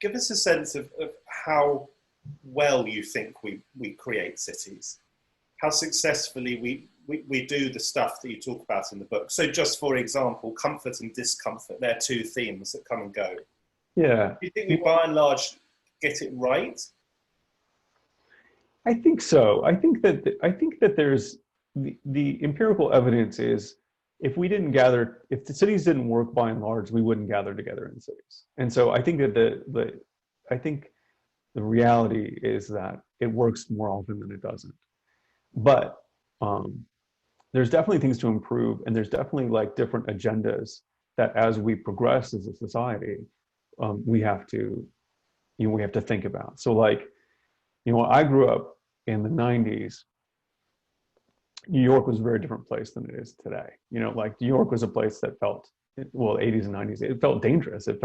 give us a sense of how well you think we create cities, how successfully we do the stuff that you talk about in the book. So just for example, comfort and discomfort, they're two themes that come and go. Yeah. Do you think we by and large get it right? I think so. I think that there's the empirical evidence is if the cities didn't work by and large, we wouldn't gather together in cities. And so I think that I think the reality is that it works more often than it doesn't. But there's definitely things to improve, and there's definitely like different agendas that as we progress as a society, we have to think about. So like, I grew up in the 90s. New York was a very different place than it is today. Like New York was a place that felt, well, 80s and 90s, it felt dangerous. It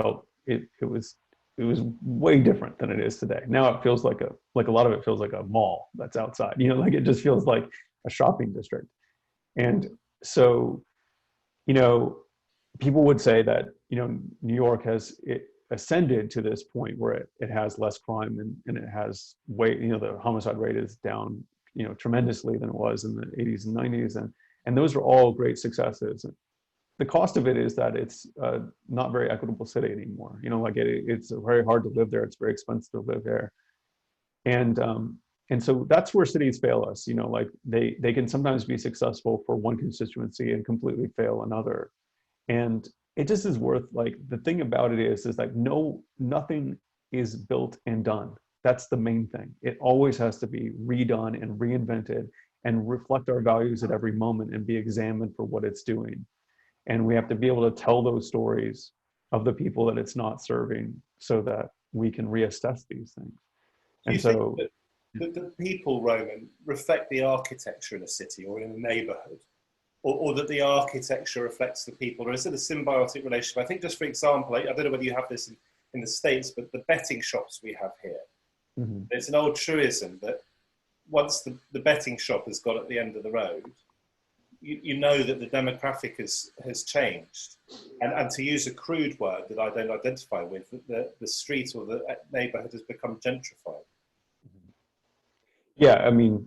was way different than it is today. Now it feels like a lot of it feels like a mall that's outside, like it just feels like a shopping district. And so, people would say that, New York has ascended to this point where it has less crime and it has the homicide rate is down, tremendously than it was in the 80s and 90s. And those are all great successes. The cost of it is that it's not very equitable city anymore. It's very hard to live there. It's very expensive to live there. And so that's where cities fail us, like they can sometimes be successful for one constituency and completely fail another. And it just is worth, like, the thing about it is like nothing is built and done. That's the main thing. It always has to be redone and reinvented and reflect our values at every moment and be examined for what it's doing. And we have to be able to tell those stories of the people that it's not serving so that we can reassess these things. And so the people, Roman, reflect the architecture in a city or in a neighborhood, or that the architecture reflects the people, or is it a symbiotic relationship? I think, just for example, I don't know whether you have this in the States, but the betting shops we have here, it's an old truism that once the betting shop has got at the end of the road, you know that the demographic has changed. And to use a crude word that I don't identify with, the street or the neighborhood has become gentrified. Yeah, I mean,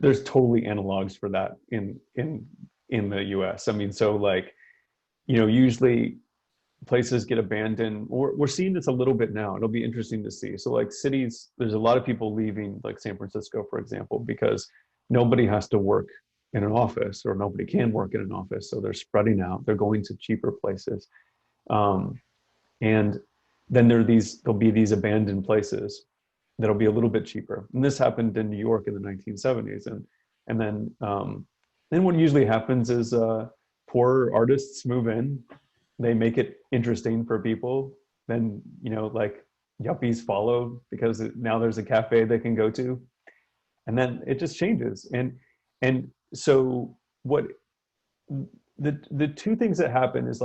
there's totally analogs for that in the US. I mean, so like, usually places get abandoned, or we're seeing this a little bit now. It'll be interesting to see. So like cities, there's a lot of people leaving, like San Francisco, for example, because nobody has to work in an office, or nobody can work in an office. So they're spreading out, they're going to cheaper places. And then there'll be these abandoned places that'll be a little bit cheaper. And this happened in New York in the 1970s. And then what usually happens is poor artists move in, they make it interesting for people. Then, like yuppies follow because now there's a cafe they can go to. And then it just changes. And so what the two things that happen is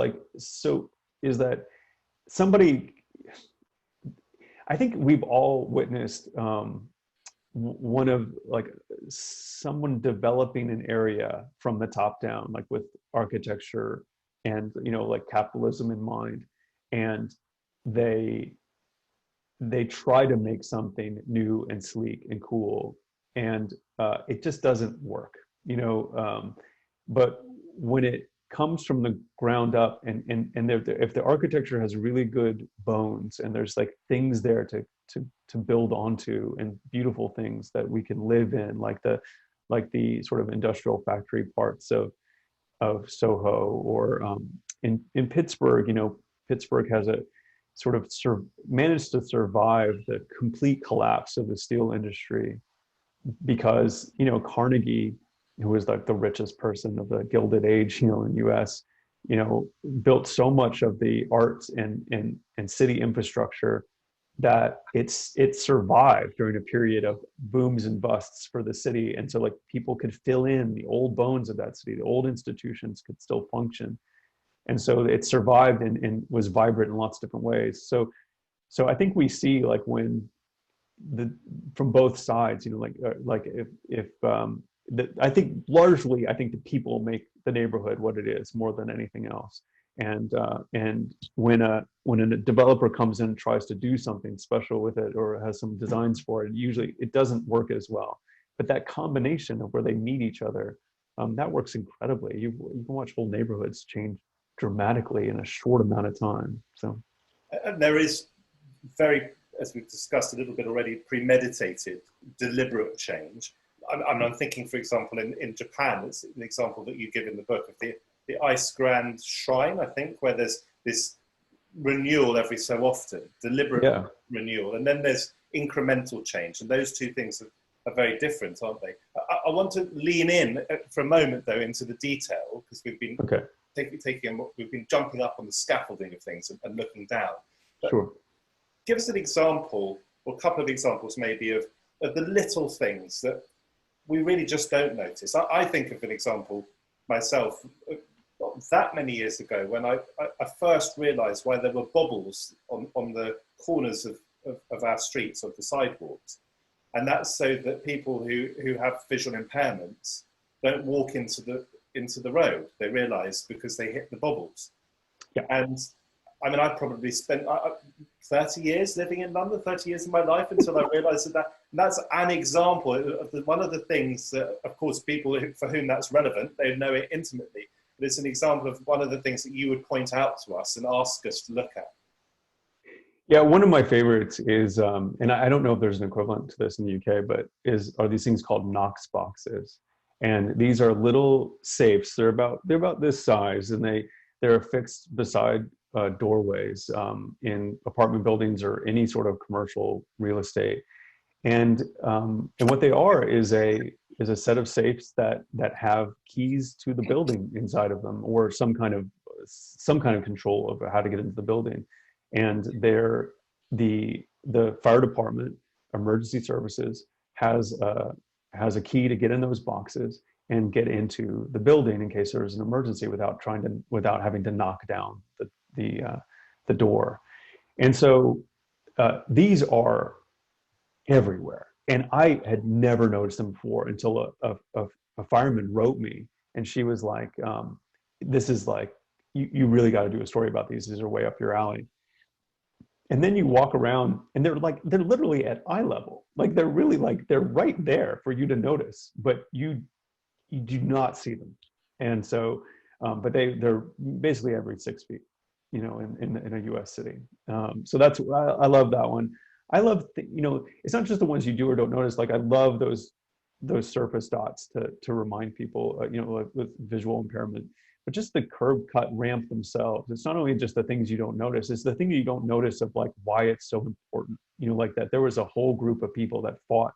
that somebody, I think we've all witnessed one of like someone developing an area from the top down, like with architecture and like capitalism in mind, and they try to make something new and sleek and cool, and it just doesn't work, but when it comes from the ground up, and if the architecture has really good bones and there's like things there to build onto, and beautiful things that we can live in, like the sort of industrial factory parts of Soho, or in Pittsburgh. Pittsburgh has a sort of managed to survive the complete collapse of the steel industry because Carnegie, who was like the richest person of the Gilded Age, in US, built so much of the arts and city infrastructure that it survived during a period of booms and busts for the city. And so like people could fill in the old bones of that city, the old institutions could still function. And so it survived and was vibrant in lots of different ways. So I think we see like when from both sides, I think largely, the people make the neighborhood what it is more than anything else. And when a developer comes in and tries to do something special with it or has some designs for it, usually it doesn't work as well. But that combination of where they meet each other, that works incredibly. You can watch whole neighborhoods change dramatically in a short amount of time. So, and there is very, as we've discussed a little bit already, premeditated, deliberate change. I'm thinking, for example, in Japan, it's an example that you give in the book of the Ice Grand Shrine, I think, where there's this renewal every so often, deliberate renewal, and then there's incremental change, and those two things are very different, aren't they? I want to lean in for a moment, though, into the detail, because we've been we've been jumping up on the scaffolding of things and looking down. But sure. Give us an example, or a couple of examples maybe, of the little things that we really just don't notice. I think of an example myself, not that many years ago, when I first realised why there were bubbles on the corners of our streets, of the sidewalks. And that's so that people who have visual impairments don't walk into the road. They realise because they hit the bubbles. Yeah. And I mean, I probably spent 30 years living in London, 30 years of my life, until I realised that's an example of one of the things that, of course, people for whom that's relevant, they know it intimately. But it's an example of one of the things that you would point out to us and ask us to look at. Yeah, one of my favorites is, and I don't know if there's an equivalent to this in the UK, but are these things called Knox boxes. And these are little safes. They're about this size, and they're affixed beside doorways in apartment buildings or any sort of commercial real estate. And what they are is a set of safes that have keys to the building inside of them, or some kind of control over how to get into the building. And they're the fire department, emergency services has a key to get in those boxes and get into the building in case there's an emergency without having to knock down the door. And so these are everywhere, and I had never noticed them before until a fireman wrote me, and she was like, "This is like you really got to do a story about these. These are way up your alley." And then you walk around, and they're literally at eye level, like they're right there for you to notice, but you do not see them. And so, but they're basically every 6 feet, in a U.S. city. So I love that one. I love, it's not just the ones you do or don't notice. Like I love those surface dots to remind people, like with visual impairment, but just the curb cut ramp themselves. It's not only just the things you don't notice, it's the thing you don't notice of like why it's so important. Like that there was a whole group of people that fought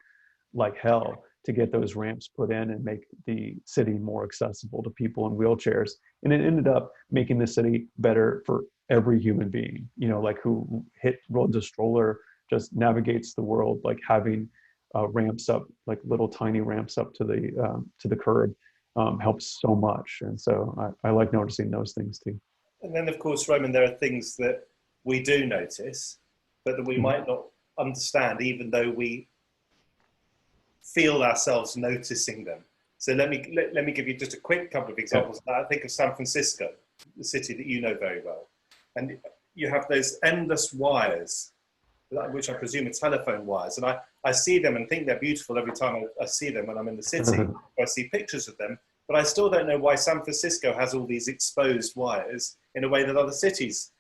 like hell to get those ramps put in and make the city more accessible to people in wheelchairs. And it ended up making the city better for every human being, like who runs a stroller, just navigates the world, like having ramps up, like little tiny ramps up to the curb helps so much. And so I like noticing those things too. And then, of course, Roman, there are things that we do notice, but that we might not understand, even though we feel ourselves noticing them. So let me give you just a quick couple of examples. Yeah. I think of San Francisco, the city that you know very well. And you have those endless wires, which I presume are telephone wires. And I see them and think they're beautiful every time I see them when I'm in the city, or I see pictures of them. But I still don't know why San Francisco has all these exposed wires in a way that other cities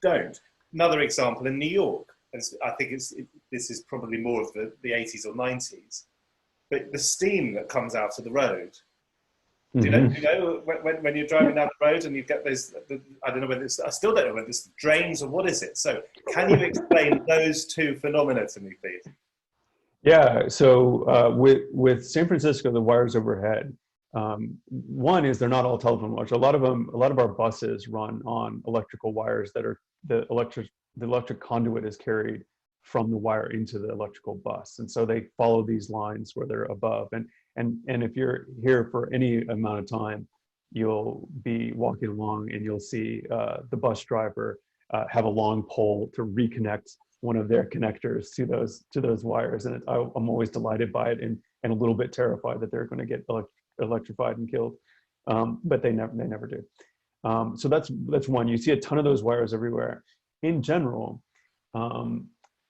don't. Another example in New York, and I think this is probably more of the 80s or 90s, but the steam that comes out of the road. Do you know when you're driving down the road and you get those, I don't know whether I still don't know whether it's drains or what is it. So can you explain those two phenomena to me, please? Yeah, so with San Francisco, the wires overhead, one is they're not all telephone wires. A lot of our buses run on electrical wires that are the electric conduit is carried from the wire into the electrical bus, and so they follow these lines where they're above. And if you're here for any amount of time, you'll be walking along and you'll see the bus driver have a long pole to reconnect one of their connectors to those wires, and I'm always delighted by it and a little bit terrified that they're going to get electrified and killed, but they never do. So that's one. You see a ton of those wires everywhere. In general,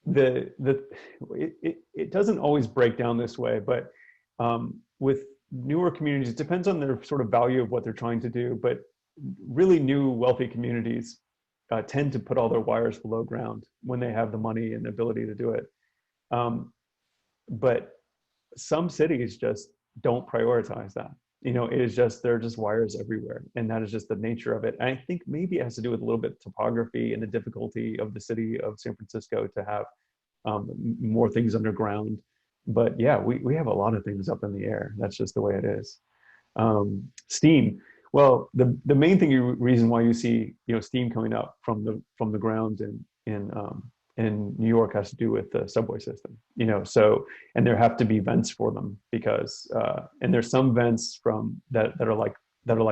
it doesn't always break down this way, but with newer communities, it depends on their sort of value of what they're trying to do. But really new wealthy communities tend to put all their wires below ground when they have the money and the ability to do it. But some cities just don't prioritize that. It is just, there are just wires everywhere, and that is just the nature of it. And I think maybe it has to do with a little bit of topography and the difficulty of the city of San Francisco to have more things underground. But yeah, we have a lot of things up in the air. That's just the way it is. Steam. Well, the main reason why you see steam coming up from the ground in New York has to do with the subway system. So, and there have to be vents for them because and there's some vents that are like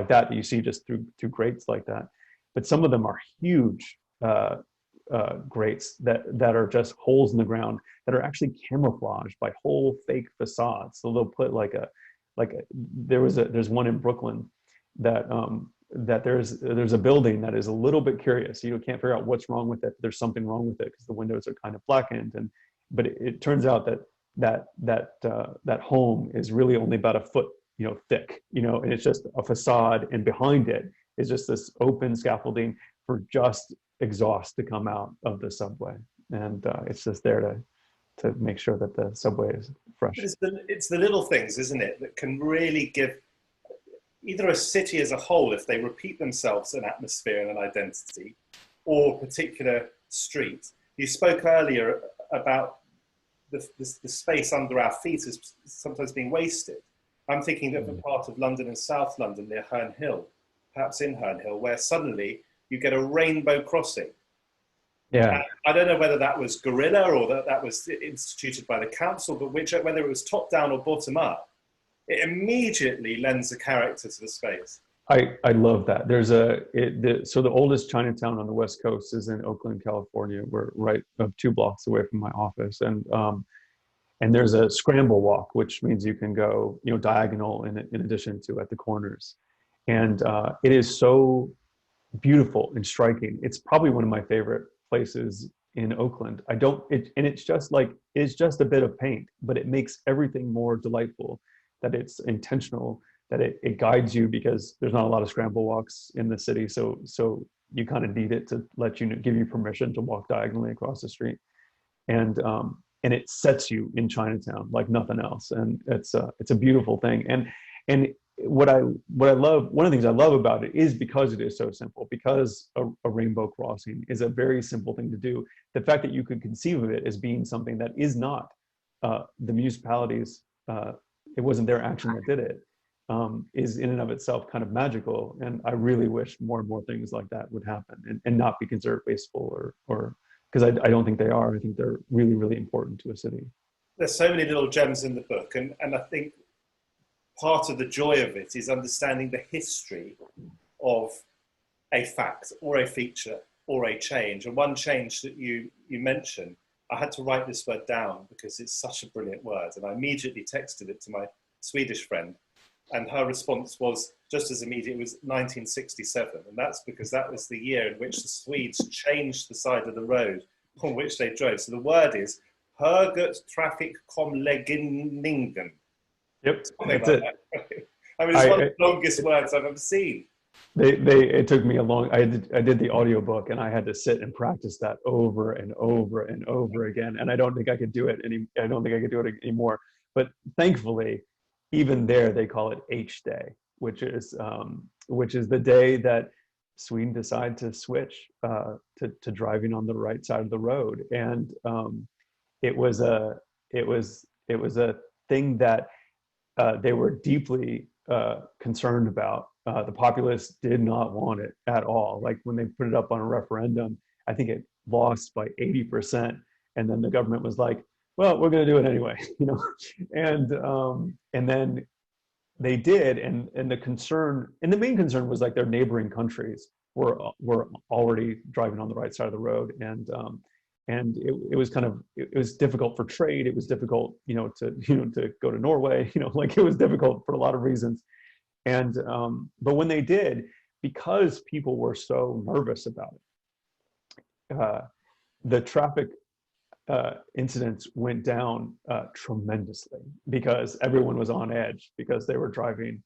that you see just through grates like that, but some of them are huge grates that are just holes in the ground that are actually camouflaged by whole fake facades. So they'll put there's one in Brooklyn that there's a building that is a little bit curious. You can't figure out what's wrong with it. There's something wrong with it because the windows are kind of blackened, but it turns out that home is really only about a foot thick, and it's just a facade, and behind it is just this open scaffolding for just exhaust to come out of the subway, and it's just there to make sure that the subway is fresh. It's the little things, isn't it, that can really give either a city as a whole, if they repeat themselves, an atmosphere and an identity, or a particular street. You spoke earlier about the space under our feet is sometimes being wasted. I'm thinking of a part of London in South London near Herne Hill, perhaps in Herne Hill, where suddenly you get a rainbow crossing. Yeah. I don't know whether that was guerrilla or that was instituted by the council, but whether it was top down or bottom up, it immediately lends a character to the space. I love that. So the oldest Chinatown on the West Coast is in Oakland, California. We're right 2 blocks away from my office, and there's a scramble walk, which means you can go diagonal in addition to at the corners, and it is so beautiful and striking. It's probably one of my favorite places in Oakland. It's just a bit of paint, but it makes everything more delightful. That it's intentional, that it guides you, because there's not a lot of scramble walks in the city. So you kind of need it to give you permission to walk diagonally across the street. And it sets you in Chinatown like nothing else. And it's a beautiful thing. And what I love, one of the things I love about it is because it is so simple, because a rainbow crossing is a very simple thing to do. The fact that you could conceive of it as being something that is not the municipalities, it wasn't their action that did it, is in and of itself kind of magical. And I really wish more and more things like that would happen and not be considered wasteful or because I don't think they are. I think they're really, really important to a city. There's so many little gems in the book. And I think part of the joy of it is understanding the history of a fact or a feature or a change. And one change that you mentioned, I had to write this word down because it's such a brilliant word. And I immediately texted it to my Swedish friend. And her response was just as immediate. It was 1967. And that's because that was the year in which the Swedes changed the side of the road on which they drove. So the word is Högert trafikomläggningen. Yep, that's it. I mean, it's one of the longest words I've ever seen. It took me a long. I did the audiobook, and I had to sit and practice that over and over and over again. And I don't think I could do it anymore. But thankfully, even there, they call it Hday, which is the day that Sweden decided to switch to driving on the right side of the road. And it was a thing that they were deeply concerned about. The populace did not want it at all. Like when they put it up on a referendum, I think it lost by 80%. And then the government was like, well, we're going to do it anyway, and then they did. And the main concern was like their neighboring countries were already driving on the right side of the road. And it was difficult for trade. It was difficult, to go to Norway, like it was difficult for a lot of reasons. And, but when they did, because people were so nervous about it, the traffic incidents went down tremendously because everyone was on edge because they were driving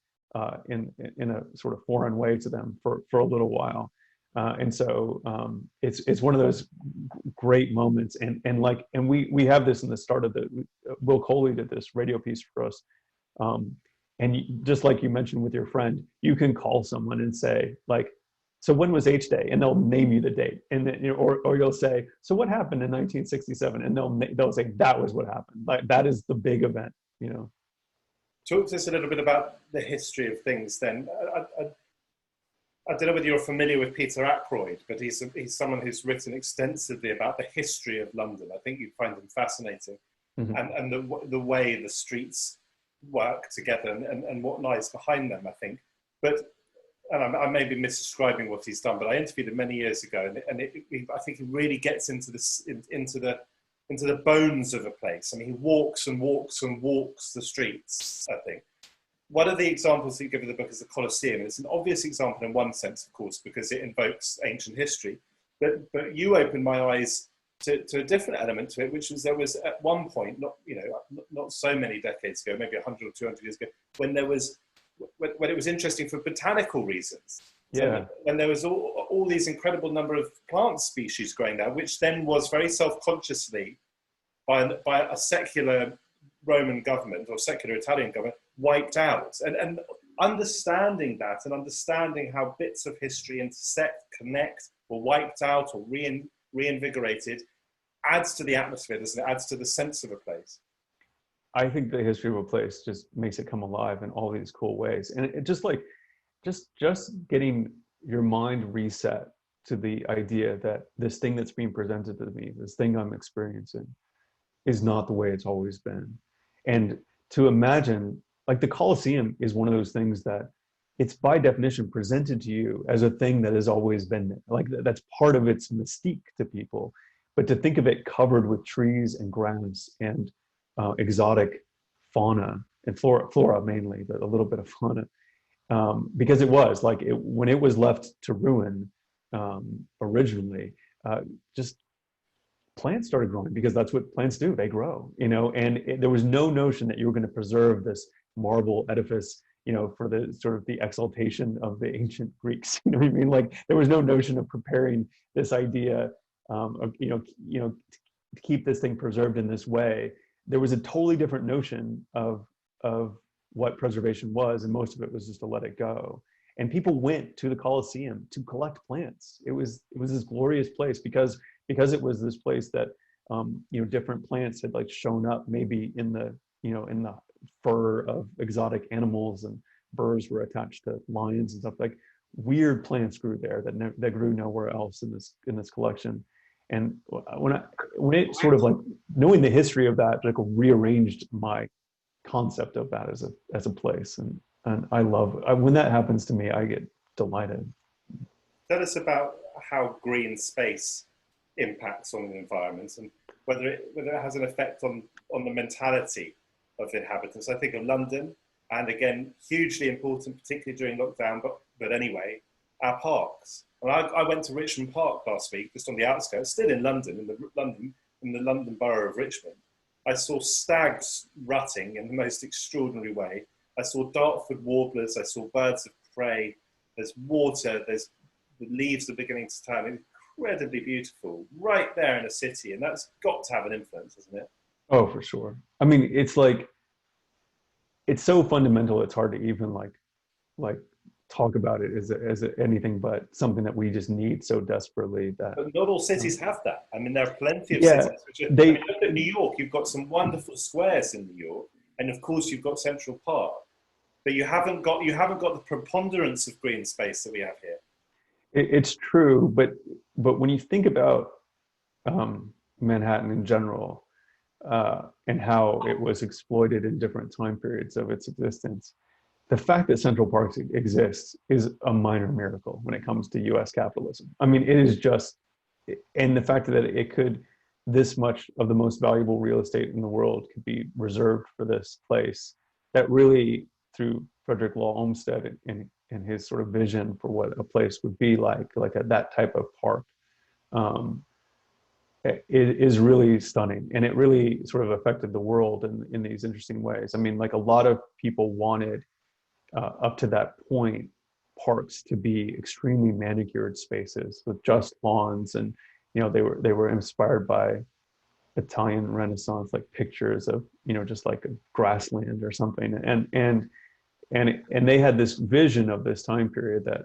in a sort of foreign way to them for a little while. And so it's one of those great moments, and we have this in the start of Will Coley did this radio piece for us, and just like you mentioned with your friend, you can call someone and say like, so when was Hday, and they'll name you the date, and then or you'll say, so what happened in 1967, and they'll say that was what happened, like that is the big event. Talk to us a little bit about the history of things then. I don't know whether you're familiar with Peter Ackroyd, but he's someone who's written extensively about the history of London. I think you'd find him fascinating, and the way the streets work together and what lies behind them, I think. But and I may be misdescribing what he's done, but I interviewed him many years ago, and I think he really gets into the bones of a place. I mean, he walks and walks and walks the streets, I think. One of the examples that you give in the book is the Colosseum. It's an obvious example in one sense, of course, because it invokes ancient history. But you opened my eyes to a different element to it, which was there was at one point, not so many decades ago, maybe 100 or 200 years ago, when it was interesting for botanical reasons. Yeah. And there was all these incredible number of plant species growing there, which then was very self-consciously by a secular Roman government or secular Italian government wiped out. And understanding that and understanding how bits of history intersect, connect, or wiped out or reinvigorated adds to the atmosphere, doesn't it? Adds to the sense of a place. I think the history of a place just makes it come alive in all these cool ways. And it just like, just getting your mind reset to the idea that this thing that's being presented to me, this thing I'm experiencing, is not the way it's always been. And to imagine, like the Colosseum is one of those things that it's by definition presented to you as a thing that has always been there. Like that's part of its mystique to people. But to think of it covered with trees and grass and exotic fauna and flora mainly, but a little bit of fauna, because it was like when it was left to ruin originally, just plants started growing because that's what plants do. They grow, and there was no notion that you were going to preserve this marble edifice, for the sort of the exaltation of the ancient Greeks. You know what I mean? Like there was no notion of preparing this idea of, to keep this thing preserved in this way. There was a totally different notion of what preservation was, and most of it was just to let it go. And people went to the Colosseum to collect plants. It was this glorious place because it was this place that different plants had like shown up maybe in the fur of exotic animals, and birds were attached to lions and stuff. Like weird plants grew there that grew nowhere else in this collection. And when it sort of like knowing the history of that, like rearranged my concept of that as a place, and I love when that happens to me. I get delighted. Tell us about how green space impacts on the environment and whether it has an effect on the mentality of the inhabitants. I think of London, and again, hugely important, particularly during lockdown, but anyway, our parks. And I went to Richmond Park last week, just on the outskirts, still in London, in the London borough of Richmond. I saw stags rutting in the most extraordinary way. I saw Dartford warblers, I saw birds of prey, there's water, the leaves are beginning to turn. Incredibly beautiful, right there in a city, and that's got to have an influence, hasn't it? Oh, for sure. I mean, it's like, it's so fundamental, it's hard to even like talk about it as anything but something that we just need so desperately. That but not all cities have that. I mean, there are plenty of cities look at New York. You've got some wonderful squares in New York, and of course you've got Central Park, but you haven't got the preponderance of green space that we have here. It's true, but when you think about Manhattan in general, and how it was exploited in different time periods of its existence, the fact that Central Park exists is a minor miracle when it comes to US capitalism. I mean, it is just, and the fact that this much of the most valuable real estate in the world could be reserved for this place, that really, through Frederick Law Olmsted and his sort of vision for what a place would be like that type of park, it is really stunning, and it really sort of affected the world in these interesting ways. I mean, like a lot of people wanted up to that point parks to be extremely manicured spaces with just lawns, and they were inspired by Italian Renaissance like pictures of just like a grassland or something, and they had this vision of this time period that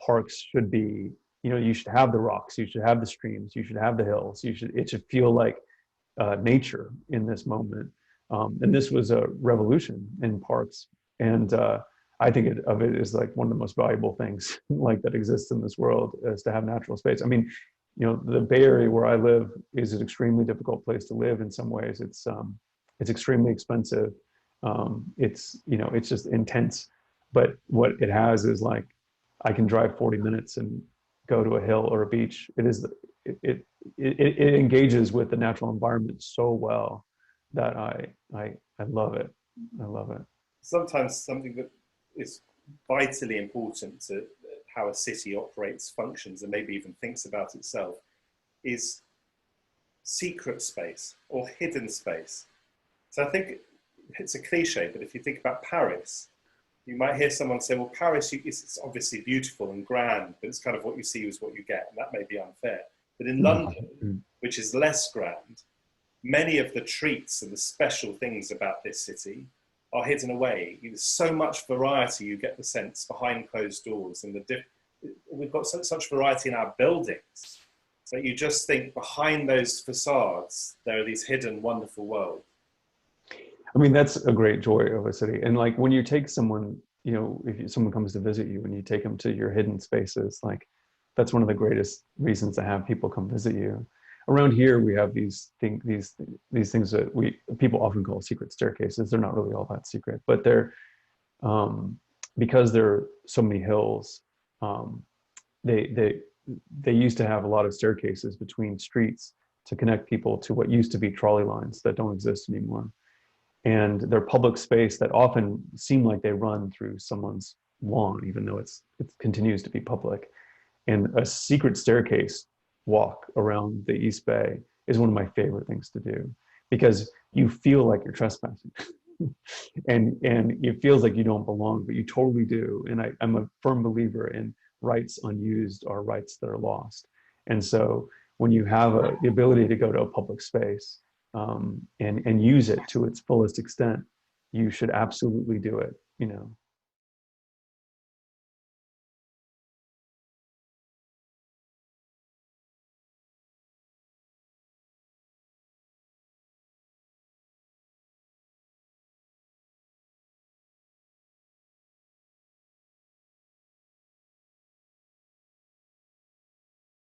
parks should be, you should have the rocks, you should have the streams, you should have the hills, it should feel like nature in this moment. And this was a revolution in parks. And I think of it as like one of the most valuable things like that exists in this world, is to have natural space. I mean, the Bay Area where I live is an extremely difficult place to live in some ways. It's extremely expensive. It's just intense. But what it has is like, I can drive 40 minutes and go to a hill or a beach. It engages with the natural environment so well that I love it. I love it. Sometimes something that is vitally important to how a city operates, functions, and maybe even thinks about itself is secret space or hidden space. So I think it's a cliche, but if you think about Paris, you might hear someone say, well, Paris, it's obviously beautiful and grand, but it's kind of what you see is what you get. And that may be unfair. But in London, which is less grand, many of the treats and the special things about this city are hidden away. There's so much variety, you get the sense, behind closed doors. And we've got such variety in our buildings that you just think behind those facades, there are these hidden, wonderful worlds. I mean, that's a great joy of a city. And like when you take someone, if someone comes to visit you and you take them to your hidden spaces, like that's one of the greatest reasons to have people come visit you. Around here, we have these things that people often call secret staircases. They're not really all that secret, but they're, because there are so many hills, they used to have a lot of staircases between streets to connect people to what used to be trolley lines that don't exist anymore. And they're public space that often seem like they run through someone's lawn, even though it continues to be public. And a secret staircase walk around the East Bay is one of my favorite things to do, because you feel like you're trespassing and it feels like you don't belong, but you totally do. And I'm a firm believer in rights unused are rights that are lost. And so when you have the ability to go to a public space, and use it to its fullest extent, you should absolutely do it,